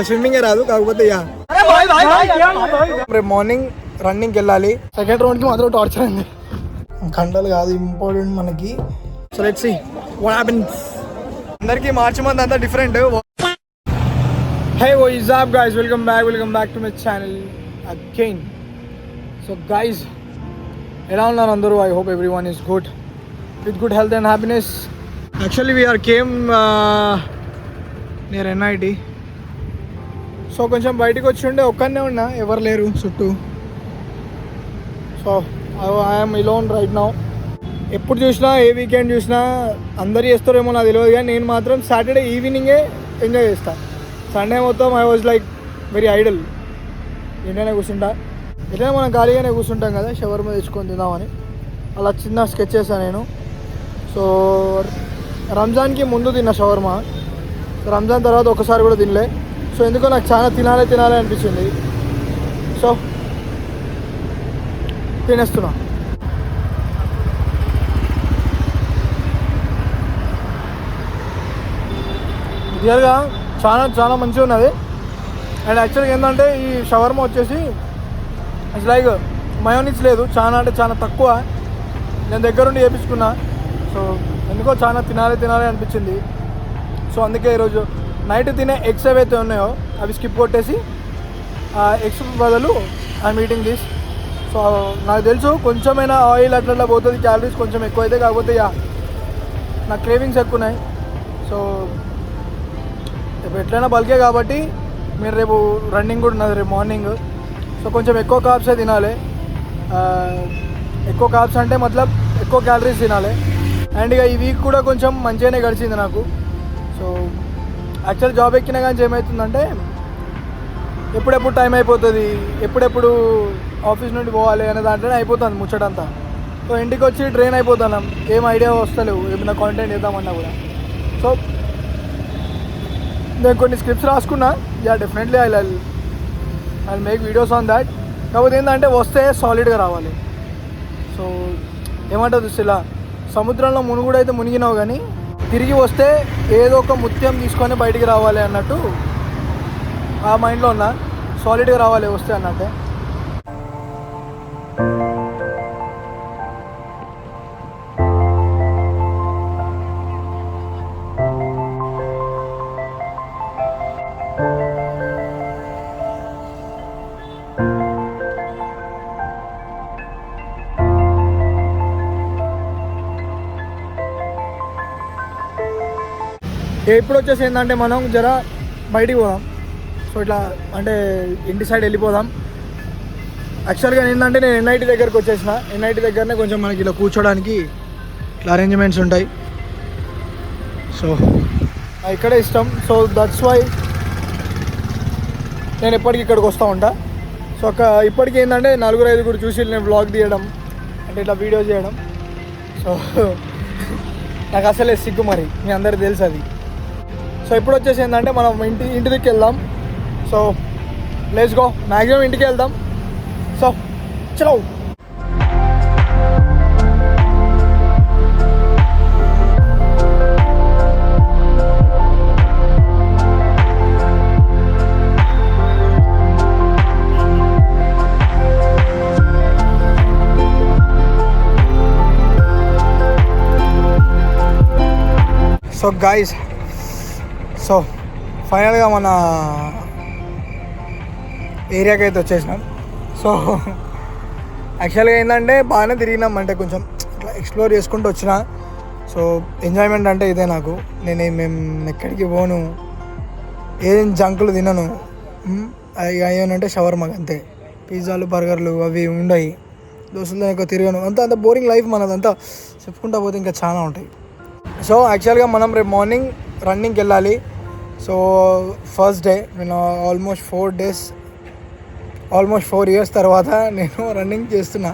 స్విమ్మింగే రాదు కాకపోతే యా రేపు మార్నింగ్ రన్నింగ్కి వెళ్ళాలి. సెకండ్ రౌండ్కి మాత్రం టార్చర్ అయింది. కండలు కాదు ఇంపార్టెంట్ మనకి. So let's see what happens. అందరికీ మార్చి మంత్ అంతా different. Hey what is up guys, welcome back to my channel again. So guys ఎలా ఉన్నారు అందరూ? I hope every one is good with good health and happiness. Actually we are came near NIT. So కొంచెం బయటకు వచ్చి ఉండే ఒక్కనే ఉన్నా, ఎవరు లేరు చుట్టూ. So I'm alone right now. ఎప్పుడు చూసినా ఏ వీకెండ్ చూసినా అందరు చేస్తారేమో నాకు తెలియదు, కానీ నేను మాత్రం సాటర్డే ఈవినింగే ఎంజాయ్ చేస్తాను. సండే మొత్తం I was like very Idol. ఇంట్లోనే కూర్చుంటా, ఎట్లయినా మనం ఖాళీగానే కూర్చుంటాం కదా, షవర్మా తెచ్చుకొని తిందామని అలా చిన్న స్కెచ్ చేశాను నేను. సో రంజాన్కి ముందు తిన్న షవర్మా, రంజాన్ తర్వాత ఒకసారి కూడా తినలే. సో ఎందుకో నాకు చాలా తినాలి అనిపించింది. సో తినేస్తున్నా. రియల్గా చాలా మంచిగా ఉన్నది. అండ్ యాక్చువల్గా ఏంటంటే ఈ షవర్మా వచ్చేసి ఇట్స్ లైక్ మయోనీస్ లేదు, చాలా తక్కువ. నేను దగ్గరుండి చేయించుకున్నా. సో ఎందుకో చాలా తినాలి అనిపించింది. సో అందుకే ఈరోజు నైట్ తినే ఎగ్స్ ఏవైతే ఉన్నాయో అవి స్కిప్ కొట్టేసి ఎగ్స్ బదులు ఐఎమ్ ఈటింగ్ దిస్. సో నాకు తెలుసు కొంచెమైనా ఆయిల్ అట్లా పోతుంది, క్యాలరీస్ కొంచెం ఎక్కువ అయితే, కాకపోతే నాకు క్రేవింగ్స్ ఎక్కువ ఉన్నాయి. సో రేపు ఎట్లయినా బల్కే కాబట్టి మీరు రేపు రన్నింగ్ కూడా ఉన్నది రేపు మార్నింగ్. సో కొంచెం ఎక్కువ కార్బ్సే తినాలి. ఎక్కువ కార్బ్స్ అంటే మతలబ్ ఎక్కువ క్యాలరీస్ తినాలి. అండ్ ఇక ఈ వీక్ కూడా కొంచెం మంచిగానే గడిచింది నాకు. సో యాక్చువల్ జాబ్ ఎక్కినా కానీ ఏమవుతుందంటే ఎప్పుడెప్పుడు టైం అయిపోతుంది, ఎప్పుడెప్పుడు ఆఫీస్ నుండి పోవాలి అనే దాంట్లోనే అయిపోతుంది ముచ్చటంతా. సో ఇంటికి వచ్చి డ్రైన్ అయిపోతున్నాం, ఏం ఐడియా వస్తలేవు ఏమైనా కాంటెంట్ చేద్దామన్నా కూడా. సో నేను కొన్ని స్క్రిప్ట్స్ రాసుకున్నా. Definitely I make videos on that. కాకపోతే ఏంటంటే వస్తే సాలిడ్గా రావాలి. సో ఏమంటుంది ఇలా సముద్రంలో మునుగుడు అయితే మునిగినావు, కానీ తిరిగి వస్తే ఏదో ఒక ముత్యం తీసుకొని బయటికి రావాలి అన్నట్టు ఆ మైండ్లో ఉన్నా. సాలిడ్గా రావాలి వస్తే అన్నట్టే. ఇప్పుడు వచ్చేసి ఏంటంటే మనం జర బయటికి పోదాం. సో ఇట్లా అంటే ఇంటి సైడ్ వెళ్ళిపోదాం. యాక్చువల్గా ఏంటంటే నేను NIT దగ్గరకు వచ్చేసిన. NIT దగ్గరనే కొంచెం మనకి ఇలా కూర్చోడానికి ఇట్లా అరేంజ్మెంట్స్ ఉంటాయి. సో ఇక్కడే ఇష్టం. సో దట్స్ వై నేను ఎప్పటికీ ఇక్కడికి వస్తూ ఉంటా. సో ఇప్పటికీ ఏంటంటే 4-5 చూసి నేను వ్లాగ్ తీయడం అంటే ఇట్లా వీడియో చేయడం. సో నాకు అసలే సిగ్గు, మరి మీ అందరికీ తెలుసు అది. సో ఇప్పుడు వచ్చేసి ఏంటంటే మనం ఇంటి దగ్గరికి వెళ్దాం. So let's go. మ్యాక్సిమం ఇంటికి వెళ్దాం. సో చలో. సో గైస్, సో ఫైనల్గా మన ఏరియాకి అయితే వచ్చేసినాం. సో యాక్చువల్గా ఏంటంటే బాగానే తిరిగినాం, అంటే కొంచెం ఇట్లా ఎక్స్ప్లోర్ చేసుకుంటూ వచ్చిన. సో ఎంజాయ్మెంట్ అంటే ఇదే నాకు. మేము ఎక్కడికి పోను, ఏం జంకులు తినను. అయ్యానంటే షవర్మా అంతే, పిజ్జాలు బర్గర్లు అవి ఉండయి. దోస్తులతో ఎక్కువ తిరగను. అంత బోరింగ్ లైఫ్ మనదంతా. చెప్పుకుంటా పోతే ఇంకా చాలా ఉంటాయి. సో యాక్చువల్గా మనం రేపు మార్నింగ్ రన్నింగ్కి వెళ్ళాలి. సో ఫస్ట్ డే నేను ఆల్మోస్ట్ 4 years తర్వాత నేను రన్నింగ్ చేస్తున్నా.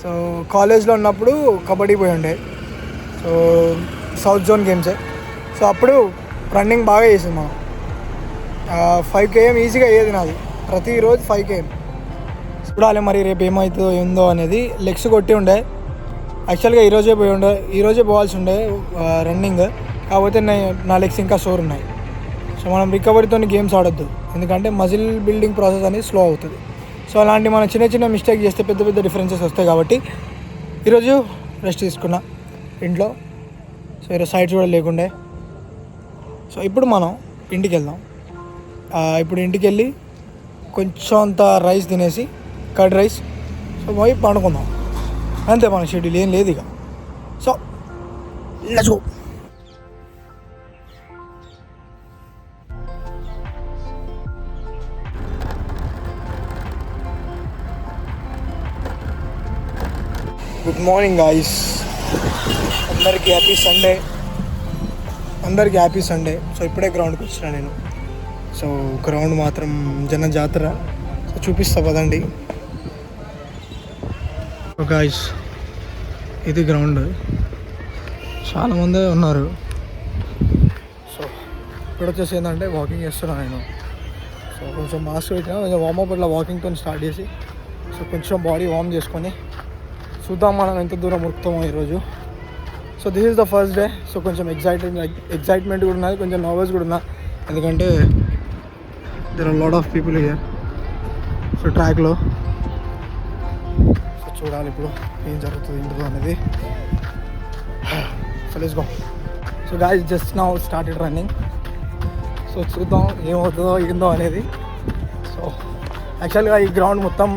సో కాలేజ్లో ఉన్నప్పుడు కబడ్డీ పోయి ఉండే. సో సౌత్ జోన్ గేమ్సే. సో అప్పుడు రన్నింగ్ బాగా చేసింది మనం. 5 km ఈజీగా అయ్యేది నాది, ప్రతిరోజు 5 km. చూడాలి మరి రేపు ఏమవుతుందో ఏందో అనేది. లెగ్స్ కొట్టి ఉండే. యాక్చువల్గా ఈరోజే పోవాల్సి ఉండే రన్నింగ్, కాకపోతే నా లెగ్స్ ఇంకా సోర్ ఉన్నాయి. సో సో మనం రికవరీతో గేమ్స్ ఆడొద్దు, ఎందుకంటే మజిల్ బిల్డింగ్ ప్రాసెస్ అనేది స్లో అవుతుంది. సో అలాంటి మనం చిన్న చిన్న మిస్టేక్ చేస్తే పెద్ద పెద్ద డిఫరెన్సెస్ వస్తాయి. కాబట్టి ఈరోజు రెస్ట్ తీసుకున్నా ఇంట్లో. సో ఈరోజు సైడ్స్ కూడా లేకుండే. సో ఇప్పుడు మనం ఇంటికి వెళ్దాం. ఇప్పుడు ఇంటికి వెళ్ళి కొంచెం అంత రైస్ తినేసి, కర్డ్ రైస్, సో పోయి పండుకుందాం. అంతే, మన షెడ్యూల్ ఏం లేదు ఇక. So let's go. Good morning guys, అందరికీ హ్యాపీ సండే. సో ఇప్పుడే గ్రౌండ్కి వచ్చినా నేను. సో గ్రౌండ్ మాత్రం జన జాతర. సో చూపిస్తా పదండి. సో గాయ్స్, ఇది గ్రౌండ్, చాలామంది ఉన్నారు. సో ఇప్పుడు వచ్చేసి ఏంటంటే వాకింగ్ చేస్తున్నాను నేను. సో కొంచెం మాస్క్ పెట్టినా, కొంచెం వార్మప్ ఇట్లా వాకింగ్తో స్టార్ట్ చేసి, సో కొంచెం బాడీ వార్మ్ చేసుకొని చూద్దాం మనం ఎంత దూరం ఉరుకుతామో ఈరోజు. So this is the first day. So కొంచెం ఎగ్జైట్మెంట్ కూడా ఉన్నది, కొంచెం నర్వస్ కూడా ఉన్నా, ఎందుకంటే there are lot of people here. So ట్రాక్లో సో చూడాలి ఇప్పుడు ఏం జరుగుతుంది ఇందులో అనేది. So let's go. So guys, just now started running. So చూద్దాం ఏమవుతుందో ఏందో అనేది. సో యాక్చువల్గా ఈ గ్రౌండ్ మొత్తం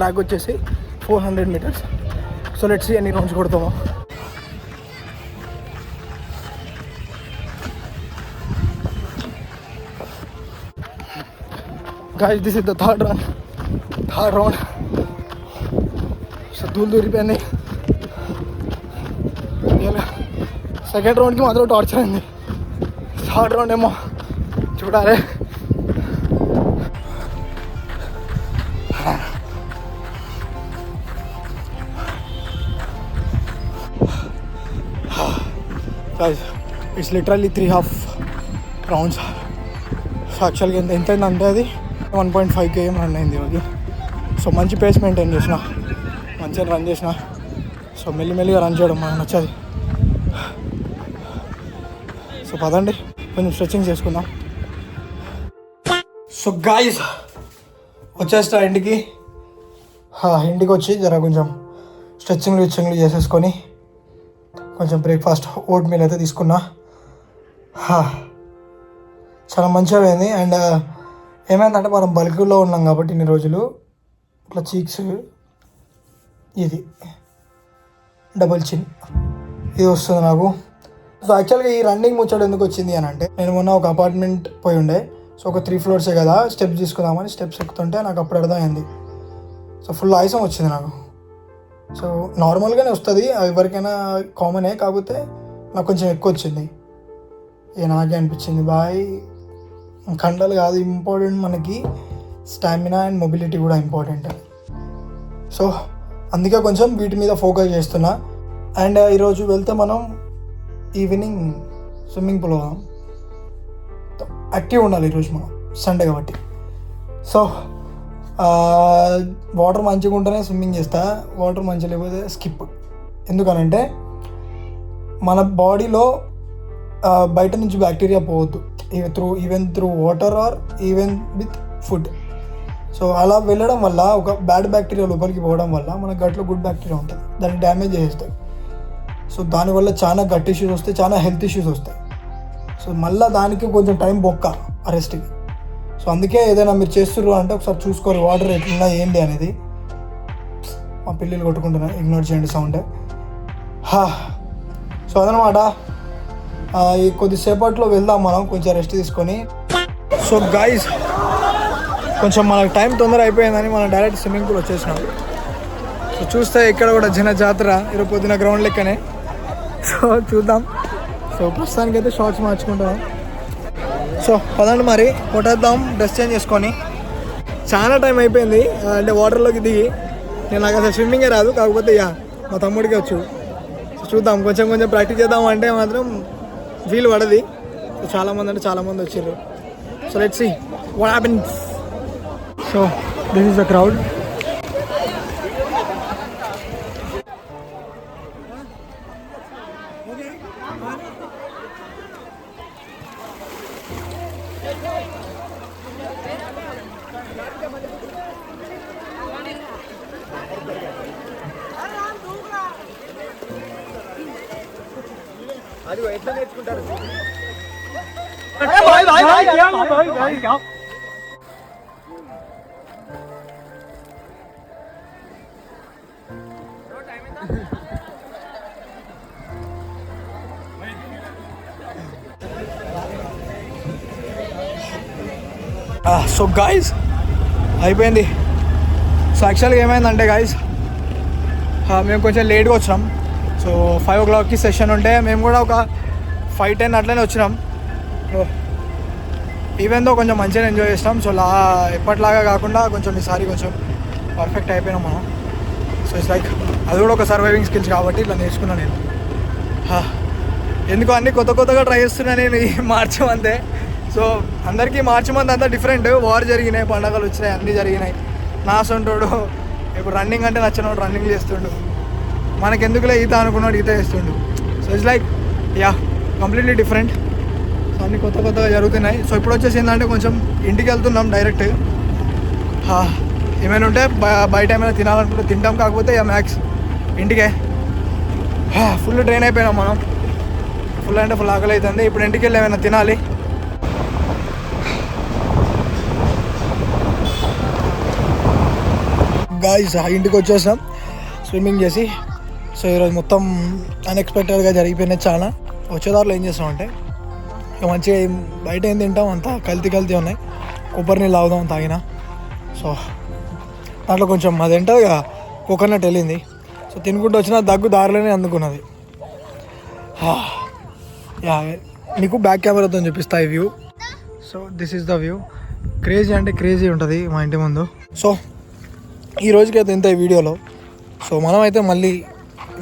ట్రాక్ వచ్చేసి 400 meters. సో లెట్స్ సీ ఎన్ని రౌండ్స్ కొడతామో. Guys, this is the third round. So దూరిపోయినాయి. సెకండ్ రౌండ్కి మాత్రం టార్చర్ అయింది. థర్డ్ రౌండ్ ఏమో చూడాలి. It's literally 3.5 rounds. సో యాక్చువల్గా ఎంత అయిందంటే అది 1.5 km రన్ అయింది ఈరోజు. సో మంచి పేస్ మెయింటైన్ చేసిన, మంచిగా రన్ చేసిన. సో మెల్లిమెల్లిగా రన్ చేయడం మనకు నచ్చది. సో పదండి కొంచెం స్ట్రెచ్చింగ్ చేసుకుందాం. సో గాయ్స్, వచ్చేస్తా ఇంటికి వచ్చి జర కొంచెం స్ట్రెచ్చింగ్లు చేసేసుకొని కొంచెం బ్రేక్ఫాస్ట్ ఓట్ మీల్ అయితే తీసుకున్నా. చాలా మంచిగా పోయింది. అండ్ ఏమైందంటే మనం బల్క్లో ఉన్నాం కాబట్టి ఇన్ని రోజులు ఇట్లా చీక్స్, ఇది డబుల్ చిన్ ఇది వస్తుంది నాకు. సో యాక్చువల్గా ఈ రన్నింగ్ ముచ్చట ఎందుకు వచ్చింది అని అంటే, నేను మొన్న ఒక అపార్ట్మెంట్ పోయి ఉండే. సో ఒక 3 floors కదా, స్టెప్స్ తీసుకుందామని స్టెప్స్ ఎక్కుతుంటే నాకు అప్పుడు అర్థమైంది. సో ఫుల్ ఆయాసం వచ్చింది నాకు. సో నార్మల్గానే వస్తుంది, ఎవరికైనా కామనే, కాకపోతే నాకు కొంచెం ఎక్కువ వచ్చింది. నాకే అనిపించింది బాయ్, కండలు కాదు ఇంపార్టెంట్, మనకి స్టామినా అండ్ మొబిలిటీ కూడా ఇంపార్టెంట్. సో అందుకే కొంచెం వీటి మీద ఫోకస్ చేస్తున్నా. అండ్ ఈరోజు వెళ్తే మనం ఈవినింగ్ స్విమ్మింగ్ పూల్ పోదాం. యాక్టివ్ ఉండాలి ఈరోజు మనం, సండే కాబట్టి. సో వాటర్ మంచిగా ఉంటేనే స్విమ్మింగ్ చేస్తా, వాటర్ మంచిగా లేకపోతే స్కిప్. ఎందుకనంటే మన బాడీలో బయట నుంచి బ్యాక్టీరియా పోవద్దు, even through water or even with food. So అలా వెళ్ళడం వల్ల ఒక బ్యాడ్ బ్యాక్టీరియా లోపలికి పోవడం వల్ల మన గట్లో గుడ్ బ్యాక్టీరియా ఉంటుంది, దాన్ని డ్యామేజ్ చేసేస్తాయి. సో దానివల్ల చాలా గట్ ఇష్యూస్ వస్తాయి, చాలా హెల్త్ ఇష్యూస్ వస్తాయి. సో మళ్ళీ దానికి కొంచెం టైం బొక్క అరెస్ట్కి. సో అందుకే ఏదైనా మీరు చేస్తుర్రు అంటే ఒకసారి చూసుకోరు వాటర్ ఎట్లున్నా ఏంటి అనేది. మా పిల్లలు కొట్టుకుంటున్నారు, ఇగ్నోర్ చేయండి సౌండ్. సో అదనమాట, ఈ కొద్దిసేపట్లో వెళ్దాం మనం, కొంచెం రెస్ట్ తీసుకొని. సో గైస్, కొంచెం మనకు టైం తొందర అయిపోయిందని మనం డైరెక్ట్ స్విమ్మింగ్ పూల్ వచ్చేసినాం. సో చూస్తే ఇక్కడ కూడా జన జాతర ఈరోజు పొద్దున గ్రౌండ్ లెక్కనే. సో చూద్దాం. సో ప్రస్తుతానికైతే షార్ట్స్ మార్చుకుంటాం. సో పదండి మరి కొట్టేద్దాం డ్రెస్ చేంజ్ చేసుకొని. చాలా టైం అయిపోయింది అంటే వాటర్లోకి దిగి. నాకు అసలు స్విమ్మింగే రాదు, కాకపోతే మా తమ్ముడికి వచ్చు. సో చూద్దాం, కొంచెం ప్రాక్టీస్ చేద్దాం అంటే మాత్రం వీలు పడది. సో చాలామంది వచ్చారు. So let's see what happens. So this is the crowd. అది ఎట్లా నేర్చుకుంటారు? సో గాయస్ అయిపోయింది. సో యాక్చువల్గా ఏమైందంటే గాయస్ మేము కొంచెం లేట్గా వచ్చినాం. సో 5 o'clockకి సెషన్ ఉంటే మేము కూడా ఒక 5-10 అట్లనే వచ్చినాం. ఈవెన్ దో కొంచెం మంచిగా ఎంజాయ్ చేసినాం. సో ఎప్పటిలాగా కాకుండా కొంచెం ఈసారి కొంచెం పర్ఫెక్ట్ అయిపోయినాం మనం. సో ఇట్స్ లైక్ అది కూడా ఒక సర్వైవింగ్ స్కిల్స్ కాబట్టి ఇట్లా నేర్చుకున్నాను నేను. ఎందుకు అన్నీ కొత్తగా ట్రై చేస్తున్నా నేను ఈ మార్చి మంతే. సో అందరికీ మార్చి మంత్ అంతా డిఫరెంట్. వార్ జరిగినాయి, పండగలు వచ్చినాయి, అన్నీ జరిగినాయి. నా సొంటోడు ఇప్పుడు రన్నింగ్ అంటే నచ్చినోడు రన్నింగ్ చేస్తుండు, మనకెందుకులే ఈత అనుకున్నాడు ఈత చేస్తుండు. So it's like completely different. So అన్నీ కొత్తగా జరుగుతున్నాయి. సో ఇప్పుడు వచ్చేసి ఏంటంటే కొంచెం ఇంటికి వెళ్తున్నాం డైరెక్ట్. ఏమైనా ఉంటే బయట ఏమైనా తినాలనుకుంటే తింటాం, కాకపోతే మ్యాక్స్ ఇంటికే. ఫుల్ ట్రైన్ అయిపోయినాం మనం, ఫుల్ అంటే ఫుల్ ఆకలి అవుతుంది. ఇప్పుడు ఇంటికి వెళ్ళి ఏమైనా తినాలి. గాయ్స్ ఇంటికి వచ్చేసాం స్విమ్మింగ్ చేసి. సో ఈరోజు మొత్తం అన్ఎక్స్పెక్టెడ్గా జరిగిపోయినాయి చాలా. వచ్చేదారిలో ఏం చేస్తామంటే మంచిగా బయట ఏం తింటాం అంతా కల్తీ ఉన్నాయి. కొబ్బరి నీళ్ళు తాగుదాం తాగిన. సో దాంట్లో కొంచెం అది ఉంటుంది కదా కోకోనట్ వెళ్ళింది. సో తినుకుంటూ వచ్చిన దగ్గు దారిలోనే అందుకున్నది. నీకు బ్యాక్ కెమెరాతో చూపిస్తా ఈ view. So this is the view. Crazy అంటే క్రేజీ ఉంటుంది మా ఇంటి ముందు. సో ఈ రోజుకైతే ఇంత ఈ వీడియోలో. సో మనమైతే మళ్ళీ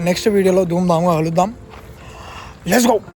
నెక్స్ట్ వీడియోలో ధూమ్ధామ్గా కలుద్దాం. Let's go.